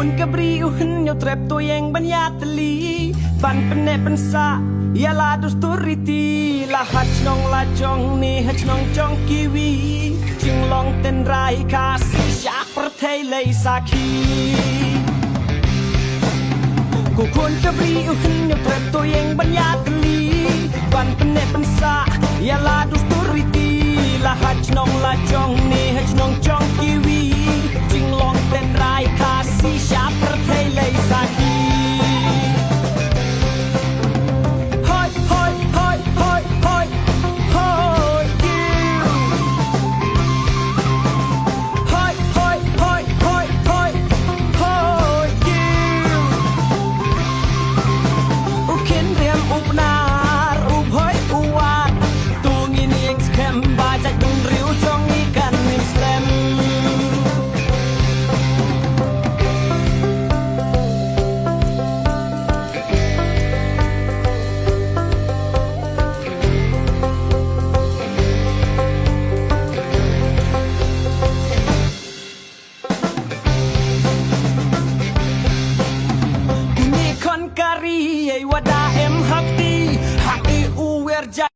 คุณกับรีอุหนยาเตรบตัวยังบัญญัติลีปันเป็นเนปันสะยาลาดุสตุริตีลาฮัชนองลาจองนี่ฮัชนองจองกีวีจึงลองเต้นรายคาสิจากประเทศเลยสักทีกูควรกับรีอุหนยาเตรบตัวยังบัญญัติลีปันเป็นเนปันสะยาลาดุสตุริตีลาฮัชนองลาจองนี่ฮัชนองจองกีวีจึงลองเต้นรายคาสิจากประเทศเลยสักทีWada em hak